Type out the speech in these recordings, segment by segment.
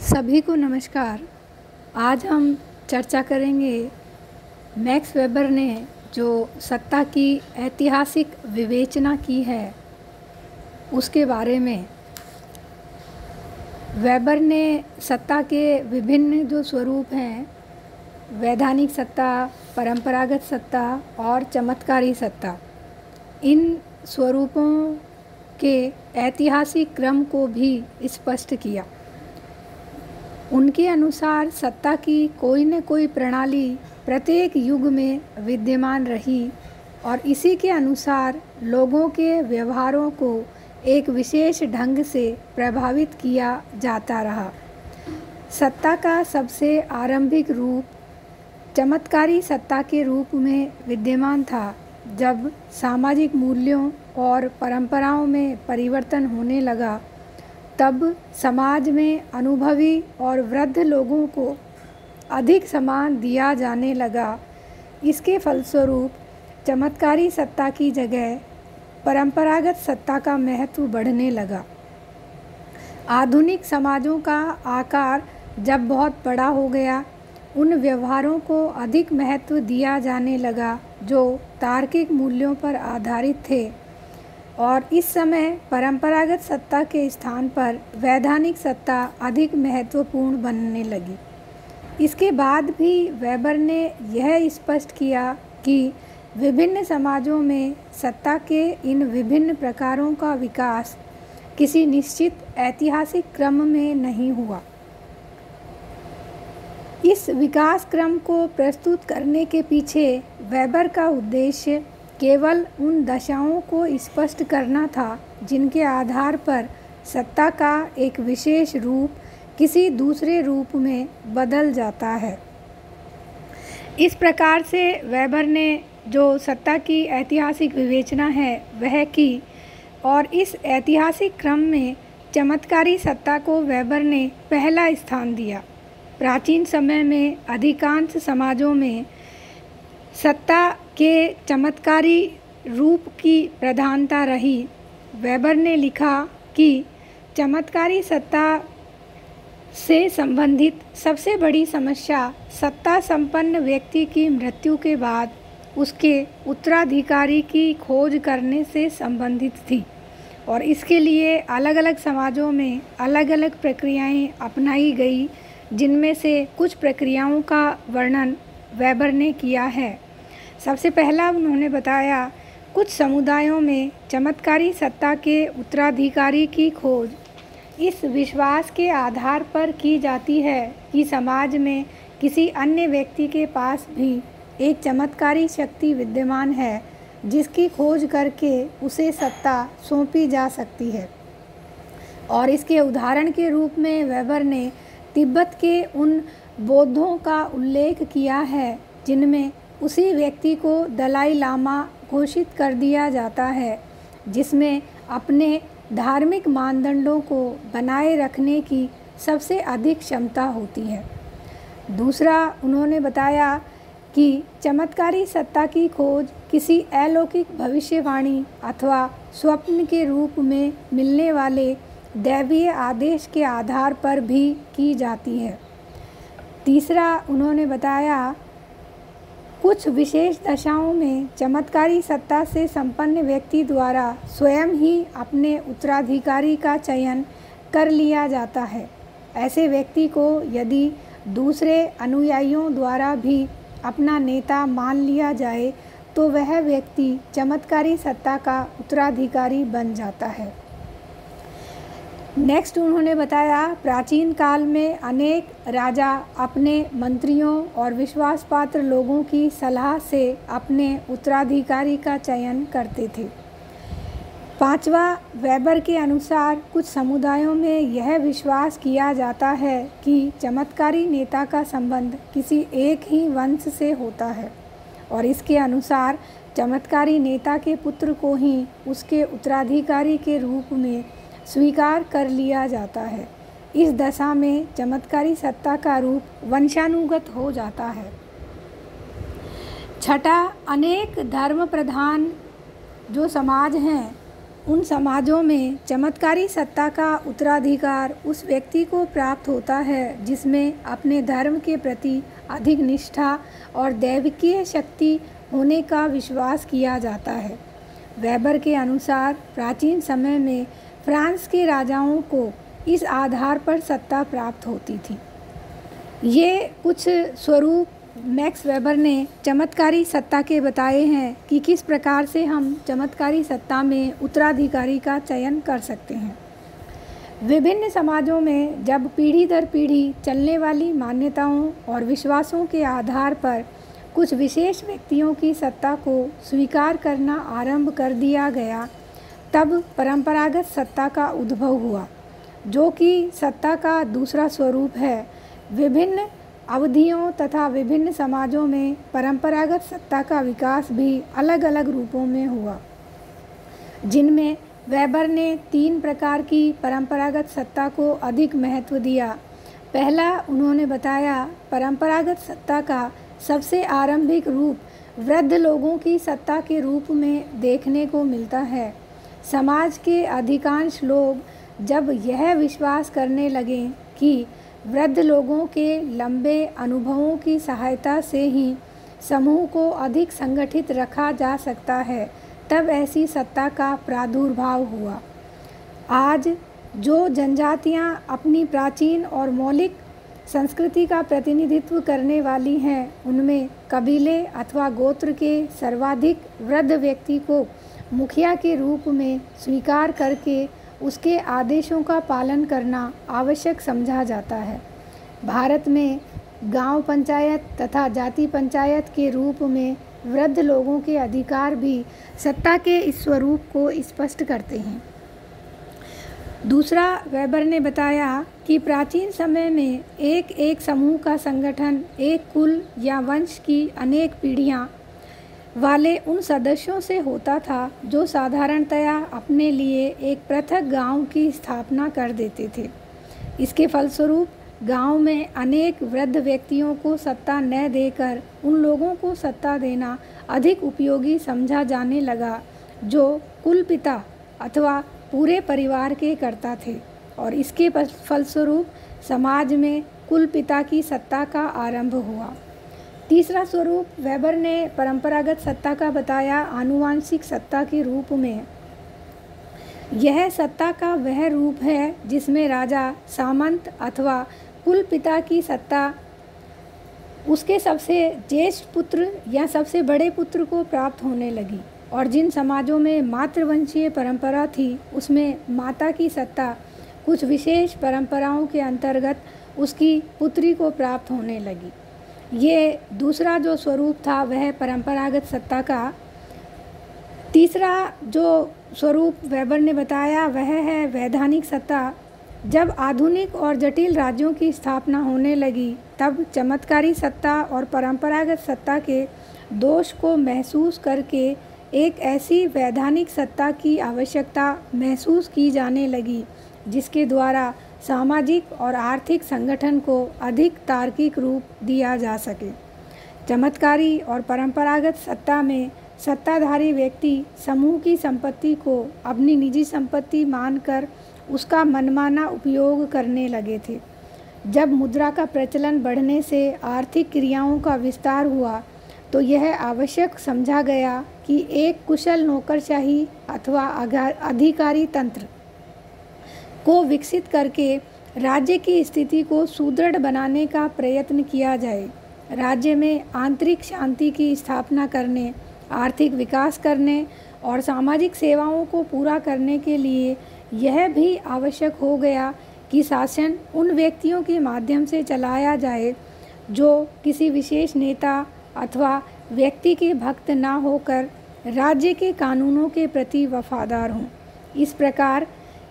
सभी को नमस्कार। आज हम चर्चा करेंगे मैक्स वेबर ने जो सत्ता की ऐतिहासिक विवेचना की है उसके बारे में। वेबर ने सत्ता के विभिन्न जो स्वरूप हैं, वैधानिक सत्ता, परंपरागत सत्ता और चमत्कारी सत्ता, इन स्वरूपों के ऐतिहासिक क्रम को भी स्पष्ट किया। उनके अनुसार सत्ता की कोई न कोई प्रणाली प्रत्येक युग में विद्यमान रही और इसी के अनुसार लोगों के व्यवहारों को एक विशेष ढंग से प्रभावित किया जाता रहा। सत्ता का सबसे आरंभिक रूप चमत्कारी सत्ता के रूप में विद्यमान था। जब सामाजिक मूल्यों और परंपराओं में परिवर्तन होने लगा, तब समाज में अनुभवी और वृद्ध लोगों को अधिक सम्मान दिया जाने लगा। इसके फलस्वरूप चमत्कारी सत्ता की जगह परंपरागत सत्ता का महत्व बढ़ने लगा। आधुनिक समाजों का आकार जब बहुत बड़ा हो गया, उन व्यवहारों को अधिक महत्व दिया जाने लगा जो तार्किक मूल्यों पर आधारित थे, और इस समय परंपरागत सत्ता के स्थान पर वैधानिक सत्ता अधिक महत्वपूर्ण बनने लगी। इसके बाद भी वेबर ने यह स्पष्ट किया कि विभिन्न समाजों में सत्ता के इन विभिन्न प्रकारों का विकास किसी निश्चित ऐतिहासिक क्रम में नहीं हुआ। इस विकास क्रम को प्रस्तुत करने के पीछे वेबर का उद्देश्य केवल उन दशाओं को स्पष्ट करना था जिनके आधार पर सत्ता का एक विशेष रूप किसी दूसरे रूप में बदल जाता है। इस प्रकार से वेबर ने जो सत्ता की ऐतिहासिक विवेचना है वह की, और इस ऐतिहासिक क्रम में चमत्कारी सत्ता को वेबर ने पहला स्थान दिया। प्राचीन समय में अधिकांश समाजों में सत्ता के चमत्कारी रूप की प्रधानता रही। वेबर ने लिखा कि चमत्कारी सत्ता से संबंधित सबसे बड़ी समस्या सत्ता संपन्न व्यक्ति की मृत्यु के बाद उसके उत्तराधिकारी की खोज करने से संबंधित थी, और इसके लिए अलग अलग समाजों में अलग अलग प्रक्रियाएं अपनाई गई, जिनमें से कुछ प्रक्रियाओं का वर्णन वेबर ने किया है। सबसे पहला उन्होंने बताया, कुछ समुदायों में चमत्कारी सत्ता के उत्तराधिकारी की खोज इस विश्वास के आधार पर की जाती है कि समाज में किसी अन्य व्यक्ति के पास भी एक चमत्कारी शक्ति विद्यमान है जिसकी खोज करके उसे सत्ता सौंपी जा सकती है। और इसके उदाहरण के रूप में वेबर ने तिब्बत के उन बौद्धों का उल्लेख किया है जिनमें उसी व्यक्ति को दलाई लामा घोषित कर दिया जाता है, जिसमें अपने धार्मिक मानदंडों को बनाए रखने की सबसे अधिक क्षमता होती है। दूसरा उन्होंने बताया कि चमत्कारी सत्ता की खोज किसी अलौकिक भविष्यवाणी अथवा स्वप्न के रूप में मिलने वाले दैवीय आदेश के आधार पर भी की जाती है। तीसरा उन्होंने बताया, कुछ विशेष दशाओं में चमत्कारी सत्ता से संपन्न व्यक्ति द्वारा स्वयं ही अपने उत्तराधिकारी का चयन कर लिया जाता है। ऐसे व्यक्ति को यदि दूसरे अनुयायियों द्वारा भी अपना नेता मान लिया जाए तो वह व्यक्ति चमत्कारी सत्ता का उत्तराधिकारी बन जाता है। नेक्स्ट उन्होंने बताया, प्राचीन काल में अनेक राजा अपने मंत्रियों और विश्वासपात्र लोगों की सलाह से अपने उत्तराधिकारी का चयन करते थे। पांचवा, वेबर के अनुसार कुछ समुदायों में यह विश्वास किया जाता है कि चमत्कारी नेता का संबंध किसी एक ही वंश से होता है, और इसके अनुसार चमत्कारी नेता के पुत्र को ही उसके उत्तराधिकारी के रूप में स्वीकार कर लिया जाता है। इस दशा में चमत्कारी सत्ता का रूप वंशानुगत हो जाता है। छठा, अनेक धर्म प्रधान जो समाज हैं उन समाजों में चमत्कारी सत्ता का उत्तराधिकार उस व्यक्ति को प्राप्त होता है जिसमें अपने धर्म के प्रति अधिक निष्ठा और दैविकीय शक्ति होने का विश्वास किया जाता है। वेबर के अनुसार प्राचीन समय में फ्रांस के राजाओं को इस आधार पर सत्ता प्राप्त होती थी। ये कुछ स्वरूप मैक्स वेबर ने चमत्कारी सत्ता के बताए हैं कि किस प्रकार से हम चमत्कारी सत्ता में उत्तराधिकारी का चयन कर सकते हैं। विभिन्न समाजों में जब पीढ़ी दर पीढ़ी चलने वाली मान्यताओं और विश्वासों के आधार पर कुछ विशेष व्यक्तियों की सत्ता को स्वीकार करना आरंभ कर दिया गया, तब परंपरागत सत्ता का उद्भव हुआ, जो कि सत्ता का दूसरा स्वरूप है। विभिन्न अवधियों तथा विभिन्न समाजों में परंपरागत सत्ता का विकास भी अलग अलग रूपों में हुआ, जिनमें वेबर ने 3 प्रकार की परंपरागत सत्ता को अधिक महत्व दिया। पहला, उन्होंने बताया परंपरागत सत्ता का सबसे आरंभिक रूप वृद्ध लोगों की सत्ता के रूप में देखने को मिलता है। समाज के अधिकांश लोग जब यह विश्वास करने लगे कि वृद्ध लोगों के लंबे अनुभवों की सहायता से ही समूह को अधिक संगठित रखा जा सकता है, तब ऐसी सत्ता का प्रादुर्भाव हुआ। आज जो जनजातियां अपनी प्राचीन और मौलिक संस्कृति का प्रतिनिधित्व करने वाली हैं, उनमें कबीले अथवा गोत्र के सर्वाधिक वृद्ध व्यक्ति को मुखिया के रूप में स्वीकार करके उसके आदेशों का पालन करना आवश्यक समझा जाता है। भारत में गांव पंचायत तथा जाति पंचायत के रूप में वृद्ध लोगों के अधिकार भी सत्ता के इस स्वरूप को स्पष्ट करते हैं। दूसरा, वेबर ने बताया कि प्राचीन समय में एक एक समूह का संगठन एक कुल या वंश की अनेक पीढ़ियां वाले उन सदस्यों से होता था जो साधारणतया अपने लिए एक पृथक गांव की स्थापना कर देते थे। इसके फलस्वरूप गांव में अनेक वृद्ध व्यक्तियों को सत्ता न देकर उन लोगों को सत्ता देना अधिक उपयोगी समझा जाने लगा जो कुलपिता अथवा पूरे परिवार के कर्ता थे, और इसके फलस्वरूप समाज में कुलपिता की सत्ता का आरंभ हुआ। तीसरा स्वरूप वेबर ने परंपरागत सत्ता का बताया आनुवांशिक सत्ता के रूप में। यह सत्ता का वह रूप है जिसमें राजा, सामंत अथवा कुलपिता की सत्ता उसके सबसे ज्येष्ठ पुत्र या सबसे बड़े पुत्र को प्राप्त होने लगी, और जिन समाजों में मातृवंशीय परंपरा थी उसमें माता की सत्ता कुछ विशेष परंपराओं के अंतर्गत उसकी पुत्री को प्राप्त होने लगी। ये दूसरा जो स्वरूप था वह परंपरागत सत्ता का। तीसरा जो स्वरूप वेबर ने बताया वह है वैधानिक सत्ता। जब आधुनिक और जटिल राज्यों की स्थापना होने लगी, तब चमत्कारी सत्ता और परंपरागत सत्ता के दोष को महसूस करके एक ऐसी वैधानिक सत्ता की आवश्यकता महसूस की जाने लगी जिसके द्वारा सामाजिक और आर्थिक संगठन को अधिक तार्किक रूप दिया जा सके। चमत्कारी और परंपरागत सत्ता में सत्ताधारी व्यक्ति समूह की संपत्ति को अपनी निजी संपत्ति मानकर उसका मनमाना उपयोग करने लगे थे। जब मुद्रा का प्रचलन बढ़ने से आर्थिक क्रियाओं का विस्तार हुआ, तो यह आवश्यक समझा गया कि एक कुशल नौकरशाही अथवा अधिकारी तंत्र को विकसित करके राज्य की स्थिति को सुदृढ़ बनाने का प्रयत्न किया जाए। राज्य में आंतरिक शांति की स्थापना करने, आर्थिक विकास करने और सामाजिक सेवाओं को पूरा करने के लिए यह भी आवश्यक हो गया कि शासन उन व्यक्तियों के माध्यम से चलाया जाए जो किसी विशेष नेता अथवा व्यक्ति के भक्त ना होकर राज्य के कानूनों के प्रति वफादार हों। इस प्रकार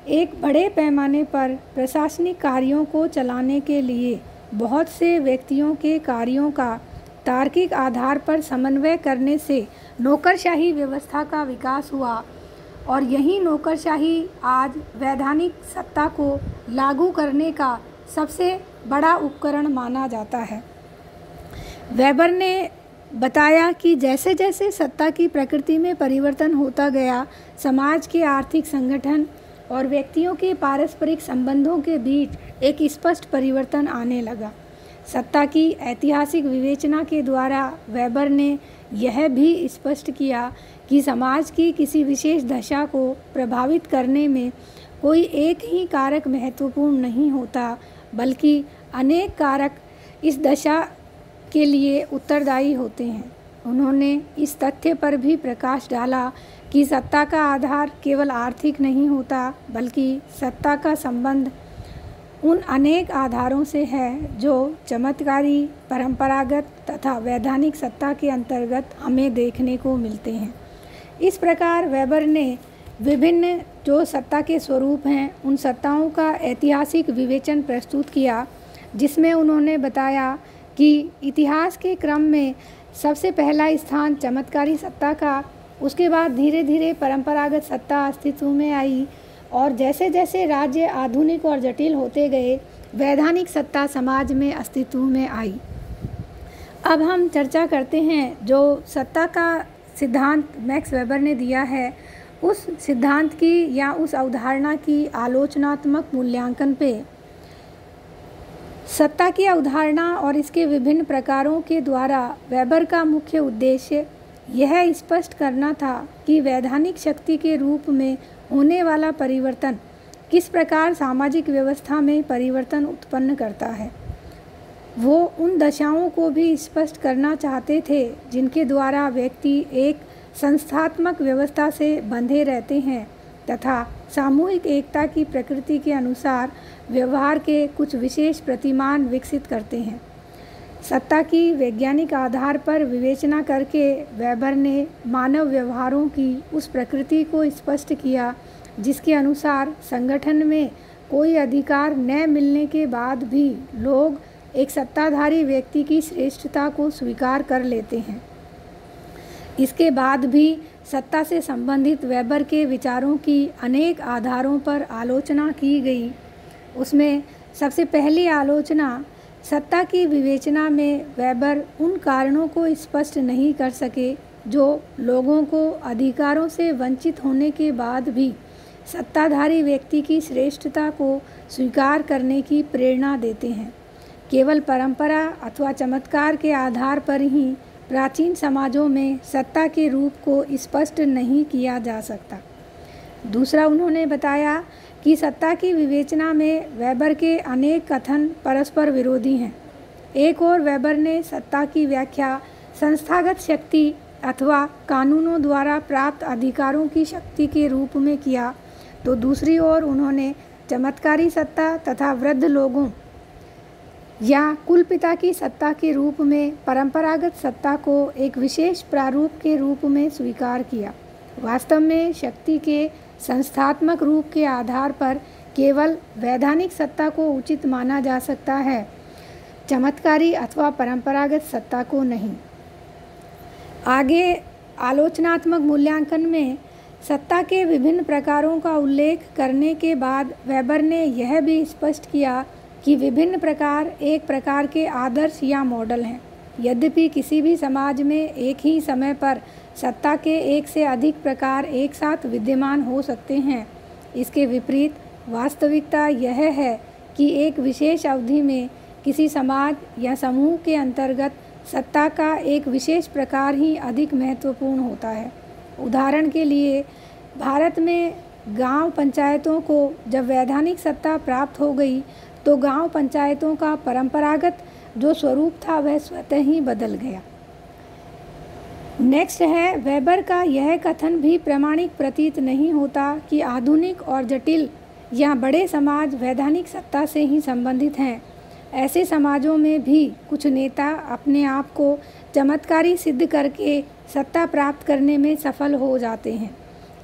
एक बड़े पैमाने पर प्रशासनिक कार्यों को चलाने के लिए बहुत से व्यक्तियों के कार्यों का तार्किक आधार पर समन्वय करने से नौकरशाही व्यवस्था का विकास हुआ, और यही नौकरशाही आज वैधानिक सत्ता को लागू करने का सबसे बड़ा उपकरण माना जाता है। वेबर ने बताया कि जैसे जैसे सत्ता की प्रकृति में परिवर्तन होता गया, समाज के आर्थिक संगठन और व्यक्तियों के पारस्परिक संबंधों के बीच एक स्पष्ट परिवर्तन आने लगा। सत्ता की ऐतिहासिक विवेचना के द्वारा वेबर ने यह भी स्पष्ट किया कि समाज की किसी विशेष दशा को प्रभावित करने में कोई एक ही कारक महत्वपूर्ण नहीं होता, बल्कि अनेक कारक इस दशा के लिए उत्तरदायी होते हैं। उन्होंने इस तथ्य पर भी प्रकाश डाला कि सत्ता का आधार केवल आर्थिक नहीं होता, बल्कि सत्ता का संबंध उन अनेक आधारों से है जो चमत्कारी, परंपरागत तथा वैधानिक सत्ता के अंतर्गत हमें देखने को मिलते हैं। इस प्रकार वेबर ने विभिन्न जो सत्ता के स्वरूप हैं, उन सत्ताओं का ऐतिहासिक विवेचन प्रस्तुत किया, जिसमें उन्होंने बताया कि इतिहास के क्रम में सबसे पहला स्थान चमत्कारी सत्ता का, उसके बाद धीरे धीरे परंपरागत सत्ता अस्तित्व में आई और जैसे जैसे राज्य आधुनिक और जटिल होते गए, वैधानिक सत्ता समाज में अस्तित्व में आई। अब हम चर्चा करते हैं जो सत्ता का सिद्धांत मैक्स वेबर ने दिया है, उस सिद्धांत की या उस अवधारणा की आलोचनात्मक मूल्यांकन पे। सत्ता की अवधारणा और इसके विभिन्न प्रकारों के द्वारा वेबर का मुख्य उद्देश्य यह स्पष्ट करना था कि वैधानिक शक्ति के रूप में होने वाला परिवर्तन किस प्रकार सामाजिक व्यवस्था में परिवर्तन उत्पन्न करता है। वो उन दशाओं को भी स्पष्ट करना चाहते थे जिनके द्वारा व्यक्ति एक संस्थात्मक व्यवस्था से बंधे रहते हैं तथा सामूहिक एकता की प्रकृति के अनुसार व्यवहार के कुछ विशेष प्रतिमान विकसित करते हैं। सत्ता की वैज्ञानिक आधार पर विवेचना करके वेबर ने मानव व्यवहारों की उस प्रकृति को स्पष्ट किया जिसके अनुसार संगठन में कोई अधिकार न मिलने के बाद भी लोग एक सत्ताधारी व्यक्ति की श्रेष्ठता को स्वीकार कर लेते हैं। इसके बाद भी सत्ता से संबंधित वेबर के विचारों की अनेक आधारों पर आलोचना की गई। उसमें सबसे पहली आलोचना, सत्ता की विवेचना में वेबर उन कारणों को स्पष्ट नहीं कर सके जो लोगों को अधिकारों से वंचित होने के बाद भी सत्ताधारी व्यक्ति की श्रेष्ठता को स्वीकार करने की प्रेरणा देते हैं। केवल परंपरा अथवा चमत्कार के आधार पर ही प्राचीन समाजों में सत्ता के रूप को स्पष्ट नहीं किया जा सकता। दूसरा, उन्होंने बताया कि सत्ता की विवेचना में वेबर के अनेक कथन परस्पर विरोधी हैं। एक ओर वेबर ने सत्ता की व्याख्या संस्थागत शक्ति अथवा कानूनों द्वारा प्राप्त अधिकारों की शक्ति के रूप में किया, तो दूसरी ओर उन्होंने चमत्कारी सत्ता तथा वृद्ध लोगों या कुलपिता की सत्ता के रूप में परंपरागत सत्ता को एक विशेष प्रारूप के रूप में स्वीकार किया। वास्तव में शक्ति के संस्थात्मक रूप के आधार पर केवल वैधानिक सत्ता को उचित माना जा सकता है, चमत्कारी अथवा परंपरागत सत्ता को नहीं। आगे आलोचनात्मक मूल्यांकन में सत्ता के विभिन्न प्रकारों का उल्लेख करने के बाद वेबर ने यह भी स्पष्ट किया कि विभिन्न प्रकार एक प्रकार के आदर्श या मॉडल हैं। यद्यपि किसी भी समाज में एक ही समय पर सत्ता के एक से अधिक प्रकार एक साथ विद्यमान हो सकते हैं, इसके विपरीत वास्तविकता यह है कि एक विशेष अवधि में किसी समाज या समूह के अंतर्गत सत्ता का एक विशेष प्रकार ही अधिक महत्वपूर्ण होता है। उदाहरण के लिए, भारत में गांव पंचायतों को जब वैधानिक सत्ता प्राप्त हो गई तो गांव पंचायतों का परंपरागत जो स्वरूप था वह स्वतः ही बदल गया। नेक्स्ट है, वेबर का यह कथन भी प्रामाणिक प्रतीत नहीं होता कि आधुनिक और जटिल या बड़े समाज वैधानिक सत्ता से ही संबंधित हैं। ऐसे समाजों में भी कुछ नेता अपने आप को चमत्कारी सिद्ध करके सत्ता प्राप्त करने में सफल हो जाते हैं।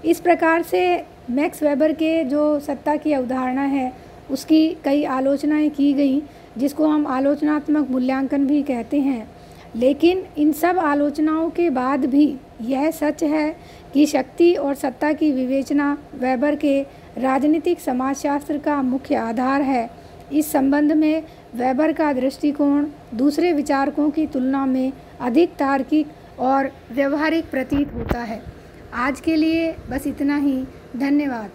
इस प्रकार से मैक्स वेबर के जो सत्ता की अवधारणा है उसकी कई आलोचनाएं की गई, जिसको हम आलोचनात्मक मूल्यांकन भी कहते हैं। लेकिन इन सब आलोचनाओं के बाद भी यह सच है कि शक्ति और सत्ता की विवेचना वेबर के राजनीतिक समाजशास्त्र का मुख्य आधार है। इस संबंध में वेबर का दृष्टिकोण दूसरे विचारकों की तुलना में अधिक तार्किक और व्यवहारिक प्रतीत होता है। आज के लिए बस इतना ही। धन्यवाद।